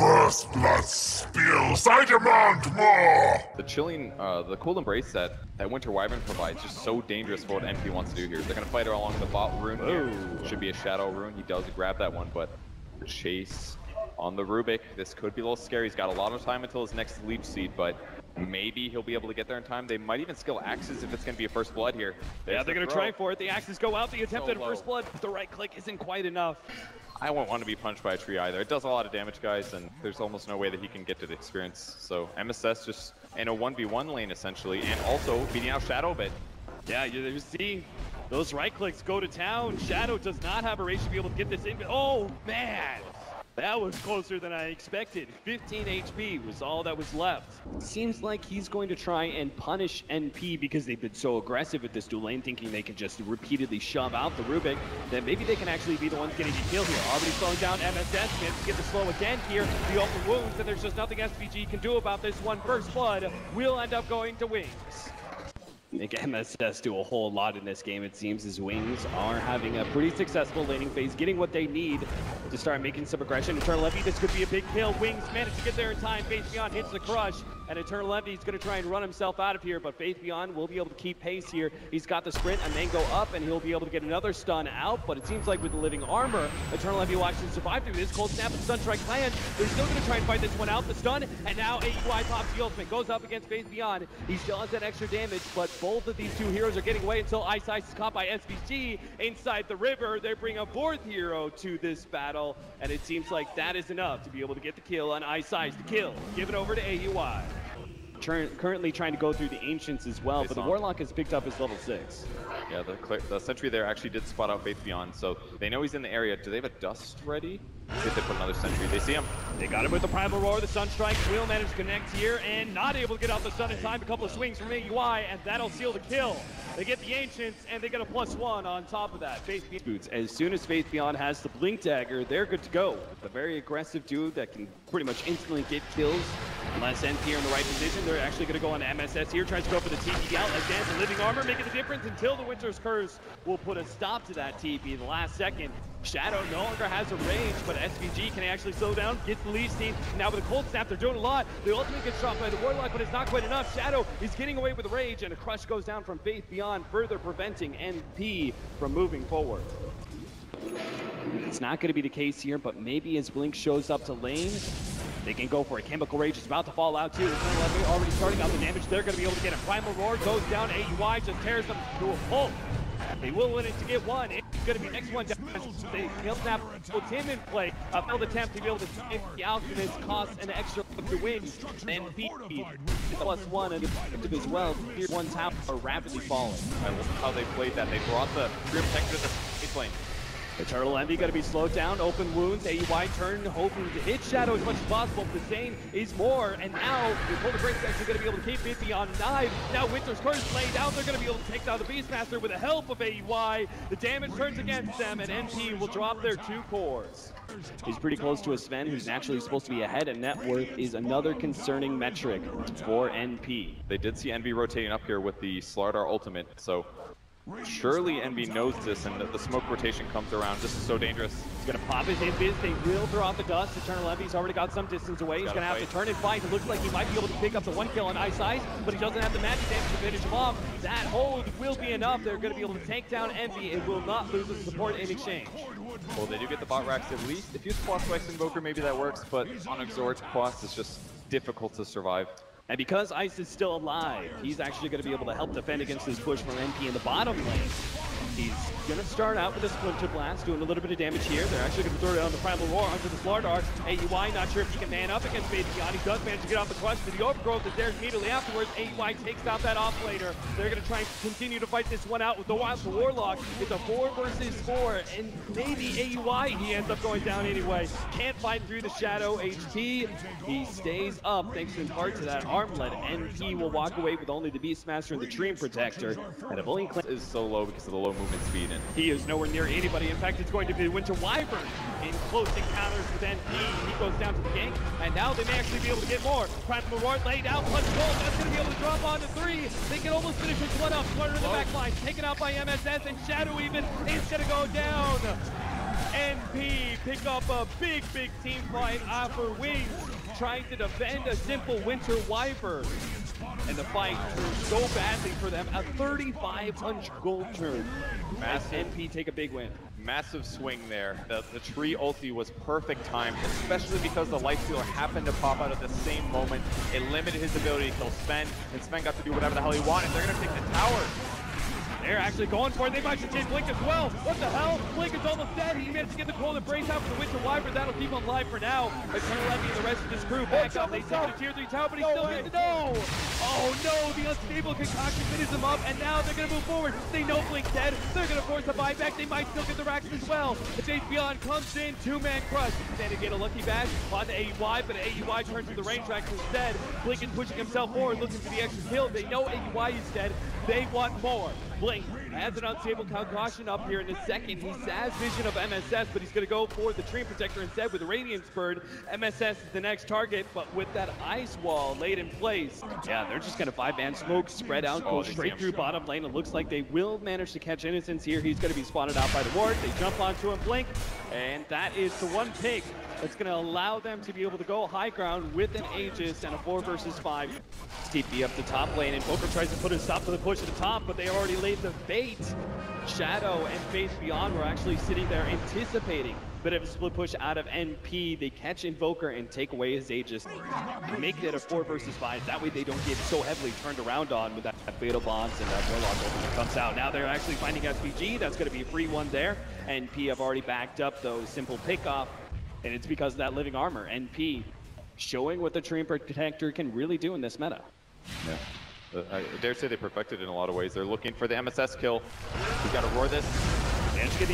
First blood spills, I demand more! The chilling, the cool embrace that Winter Wyvern provides just so dangerous for what NP wants to do here. They're going to fight along the bot rune here. Should be a shadow rune. He does grab that one, but the chase on the Rubik, this could be a little scary. He's got a lot of time until his next leech seed, but maybe he'll be able to get there in time. They might even skill axes if it's going to be a first blood here. Yeah, they're going to try for it. The axes go out. The attempt at a first blood, but the right click isn't quite enough. I won't want to be punched by a tree either. It does a lot of damage, guys, and there's almost no way that he can get to the experience. So MSS just in a 1v1 lane, essentially, and also beating out Shadow a bit. Yeah, you see those right clicks go to town. Shadow does not have a race to be able to get this in. Oh, man. That was closer than I expected. 15 HP was all that was left. Seems like he's going to try and punish NP because they've been so aggressive with this dual lane, thinking they can just repeatedly shove out the Rubik. Then maybe they can actually be the ones getting the kill here. Already slowing down MSS, managed to get the slow again here. The open wounds, and there's just nothing SVG can do about this one. First blood will end up going to Wings. I think MSS do a whole lot in this game, it seems, as Wings are having a pretty successful laning phase, getting what they need to start making some aggression. Eternal EnVy, this could be a big kill. Wings managed to get there in time. Faith Beyond hits the crush, and Eternal EnVy is going to try and run himself out of here, but Faith Beyond will be able to keep pace here. He's got the sprint and then go up, and he'll be able to get another stun out, but it seems like with the living armor, Eternal EnVy will actually survive through this. Cold Snap and Sunstrike land. They're still going to try and fight this one out. The stun, and now AUI pops the ultimate, goes up against Faith Beyond. He still has that extra damage, but both of these two heroes are getting away until Ice is caught by SVG inside the river. They bring a fourth hero to this battle, and it seems like that is enough to be able to get the kill on Ice. The kill, give it over to AUI. Currently trying to go through the Ancients as well, but the Warlock has picked up his level 6. Yeah, the sentry there actually did spot out Faith Beyond, so they know he's in the area. Do they have a dust ready? If they put another sentry, they see him. They got him with the Primal Roar. The Sunstrike will manage to connect here and not able to get out the stun in time. A couple of swings from AUI, and that'll seal the kill. They get the Ancients, and they get a +1 on top of that. Faith Boots. As soon as Faith Beyond has the Blink Dagger, they're good to go. A very aggressive dude that can pretty much instantly get kills. Unless NP are in the right position, they're actually going to go on to MSS here. Tries to go for the TP out. Advance the Living Armor, making the difference until the Winter's Curse will put a stop to that TP in the last second. Shadow no longer has a range, but SVG can actually slow down, gets the lead team. Now with the Cold Snap, they're doing a lot. The ultimate gets dropped by the Warlock, but it's not quite enough. Shadow is getting away with the rage, and a crush goes down from Faith Beyond, further preventing NP from moving forward. It's not going to be the case here, but maybe as Blink shows up to lane, they can go for a Chemical Rage. It's about to fall out too. Eternal EnVy already starting out the damage. They're going to be able to get a Primal Roar. Goes down. AUI just tears them to a pulp. They will win it to get one. It's going to be next one down. They Kill Snap puts him in play. A failed attempt to be able to take the Alchemist costs an extra to win. And beat +1 and as well. Here one tower are rapidly falling. I love how they played that. They brought the Grim Protector to the base lane. Eternal EnVy got to be slowed down, open wounds, AUI turn, hoping to hit Shadow as much as possible, but the same is more, and now the Polar Break's actually going to be able to keep Faith Beyond alive. Now Winter's Curse laid down, they're going to be able to take down the Beastmaster with the help of AUI. The damage turns against them, and NP will drop their 2 cores. He's pretty close to a Sven, who's naturally supposed to be ahead, and net worth is another concerning metric for NP. They did see EnVy rotating up here with the Slardar ultimate, so surely EnVy knows this, and the smoke rotation comes around. This is so dangerous. He's going to pop his invis. They will throw out the dust. Eternal EnVy's already got some distance away. He's going to have to turn and fight. It looks like he might be able to pick up the 1 kill on Ice, but he doesn't have the magic damage to finish him off. That hold will be enough. They're going to be able to take down EnVy and will not lose the support in exchange. Well, they do get the bot racks at least. If you squash Wax Invoker, maybe that works, but on Exort, Quas is just difficult to survive. And because Ice is still alive, he's actually going to be able to help defend against this push from NP in the bottom lane. He's going to start out with a Splinter Blast, doing a little bit of damage here. They're actually going to throw down the Primal Roar onto the Slardar. AUI not sure if he can man up against Faith Beyond. He does manage to get off the clutch, but the Overgrowth is there immediately afterwards. AUI takes out that offlaner. They're going to try and continue to fight this one out with the Warlock. It's a 4 versus 4, and maybe AUI, he ends up going down anyway. Can't fight through the Shadow HP. He stays up thanks in part to that armlet. NP will walk away with only the Beastmaster and the Dream Protector. And a Bullying Clan is so low because of the low movement speed, and he is nowhere near anybody. In fact, it's going to be Winter Wyvern in close encounters with NP. He goes down to the gank, and now they may actually be able to get more. Primal Roar laid out, punch gold. That's going to be able to drop on to 3. They can almost finish this one up. Flutter in the back line, taken out by MSS, and Shadow even is going to go down. And NP pick up a big team fight for Wings, trying to defend a simple Winter Wyvern. And the fight turned so badly for them. A 3,500 gold turn. Massive. NP take a big win. Massive swing there. The tree ulti was perfect time, especially because the Lifestealer happened to pop out at the same moment. It limited his ability to kill Sven, and Sven got to do whatever the hell he wanted. They're going to take the tower. They're actually going for it. They might just take Blink as well. What the hell? Blink is almost dead. He managed to get the golden brace out for the Winter Wyvern. That'll keep him alive for now. Eternal Levy and the rest of his crew back up. They take the tier 3 tower, but he still gets no. Oh no, the unstable concoction finishes him up, and now they're going to move forward. They know Blink's dead. They're going to force a buyback. They might still get the racks as well. The Chase Beyond comes in, 2-man crush. Then to get a lucky bash on the AUI, but AUI turns to the range tracks instead. Blink is pushing himself forward, looking for the extra kill. They know AUI is dead. They want more. Blink has an unstable concoction up here in a second. He has vision of MSS, but he's going to go for the Treant Protector instead with the Radiance Bird. MSS is the next target, but with that ice wall laid in place. Yeah, they're just going to 5-man smoke, spread out, go straight through bottom lane. It looks like they will manage to catch Innocence here. He's going to be spotted out by the ward. They jump onto him, Blink, and that is the one pick that's going to allow them to be able to go high ground with an Aegis and a 4 versus 5. TP up the top lane, and Poker tries to put a stop to the push at the top, but they already laid the bait. Shadow and Faith Beyond were actually sitting there anticipating a bit of a split push out of NP. They catch Invoker and take away his Aegis, make it a 4 versus 5. That way they don't get so heavily turned around on with that Fatal Bonds and that Warlock open that comes out. Now they're actually finding SPG. That's going to be a free one there. NP have already backed up those simple pickoff, and it's because of that living armor. NP showing what the Treant Protector can really do in this meta. Yeah. I dare say they perfected it in a lot of ways. They're looking for the MSS kill. We got to roar this.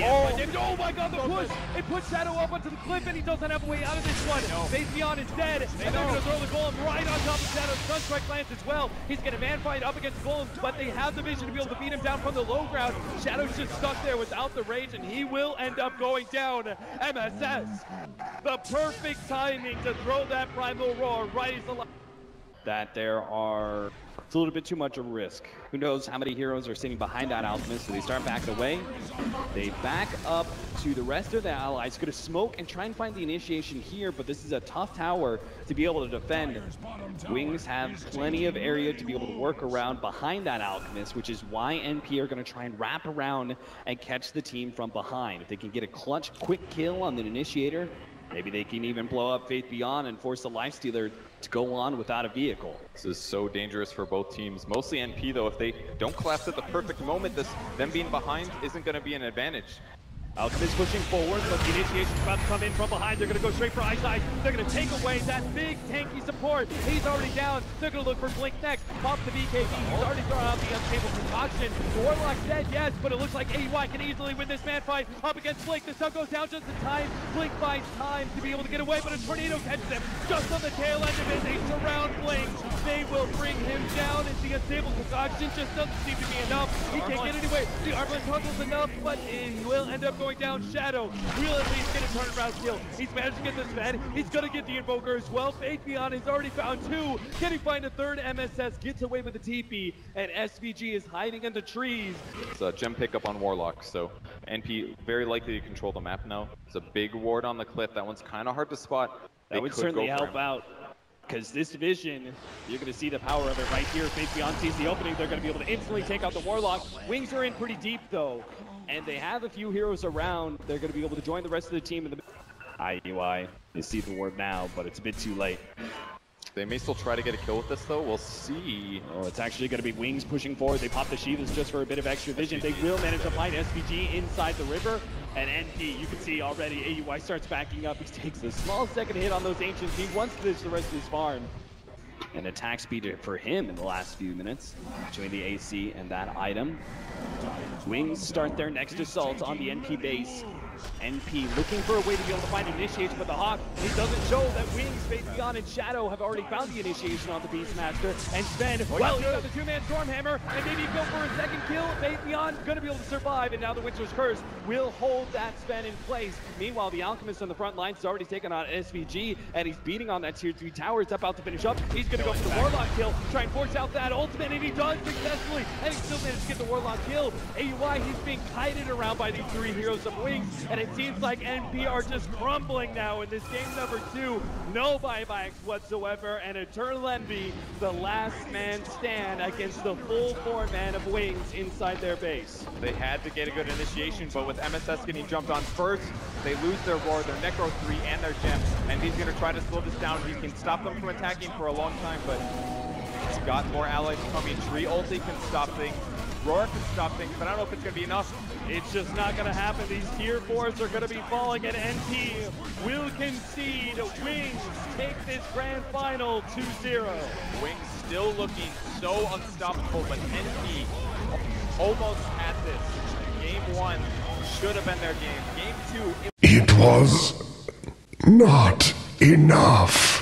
Oh my god, the push! It puts Shadow up onto the cliff, and he doesn't have a way out of this one. Faith Beyond is dead, and they're going to throw the Golem right on top of Shadow. Sunstrike lands as well. He's going to man fight up against Golem, but they have the vision to be able to beat him down from the low ground. Shadow's just stuck there without the rage, and he will end up going down. MSS, the perfect timing to throw that Primal Roar right as the that there are, it's a little bit too much of a risk. Who knows how many heroes are sitting behind that Alchemist, so they start backing away. They back up to the rest of the allies, going to smoke and try and find the initiation here, but this is a tough tower to be able to defend. Wings have plenty of area to be able to work around behind that Alchemist, which is why NP are going to try and wrap around and catch the team from behind. If they can get a clutch, quick kill on the initiator, maybe they can even blow up Faith Beyond and force the Lifestealer to go on without a vehicle. This is so dangerous for both teams. Mostly NP though, if they don't collapse at the perfect moment, them being behind isn't going to be an advantage. Alchemist pushing forward, but the initiation's about to come in from behind. They're going to go straight for Eyesight. They're going to take away that big tanky support. He's already down. They're going to look for Blink next. Pop the BKB. He's already thrown out the unstable concoction. Warlock's dead, yes, but it looks like AUI can easily win this man fight up against Blink. The sun goes down just in time. Blink finds time to be able to get away, but a tornado catches him just on the tail end of it. They surround Blink. They will bring him down, and the unstable concoction just doesn't seem to be enough. He can't get anyway. The Armlet tunnel's enough, but it will end up going down. Shadow will at least get a turnaround kill. He's managed to get this Sven. He's going to get the Invoker as well. Faith Beyond has already found 2. Can he find a third? MSS gets away with the TP, and SVG is hiding in the trees. It's a gem pickup on Warlock, so NP very likely to control the map now. It's a big ward on the cliff. That one's kind of hard to spot. That would certainly help out, because this vision, you're going to see the power of it right here. Faith Beyond sees the opening. They're going to be able to instantly take out the Warlock. Wings are in pretty deep, though, and they have a few heroes around. They're going to be able to join the rest of the team in the IUI. They see the ward now, but it's a bit too late. They may still try to get a kill with this, though. We'll see. Oh, it's actually going to be Wings pushing forward. They pop the Shivas just for a bit of extra vision. They will manage to find SVG inside the river. And NP, you can see already, AUI starts backing up. He takes a small second hit on those Ancients. He wants to finish the rest of his farm. And attack speed for him in the last few minutes, between the AC and that item. Wings start their next assault on the NP base. NP looking for a way to be able to find initiation, but the Hawk, he doesn't show that Wings, Faith Beyond, and Shadow have already found the initiation on the Beastmaster. And Sven, well, he's got the 2-man Stormhammer, and maybe go for a second kill. Faith Beyond gonna be able to survive, and now the Winter's Curse will hold that Sven in place. Meanwhile, the Alchemist on the front lines has already taken on SVG, and he's beating on that tier 3 tower. It's about to finish up. He's gonna go for the Warlock kill, try and force out that ultimate, and he does successfully, and he still managed to get the Warlock kill. AUI, he's being kited around by these 3 heroes of Wings. and it seems like EnVy are just crumbling now in this game number 2. No buybacks whatsoever, and Eternal EnVy, the last man stand against the full 4-man of Wings inside their base. They had to get a good initiation, but with MSS getting jumped on first, they lose their Roar, their Necro 3, and their Gem, and he's going to try to slow this down. He can stop them from attacking for a long time, but he's got more allies coming. Tree ulti can stop things. Roar can stop things, but I don't know if it's going to be enough. It's just not going to happen. These tier 4s are going to be falling, and NP will concede. Wings take this grand final 2-0. Wings still looking so unstoppable, but NP almost had this. Game 1 should have been their game. Game 2... It was not enough.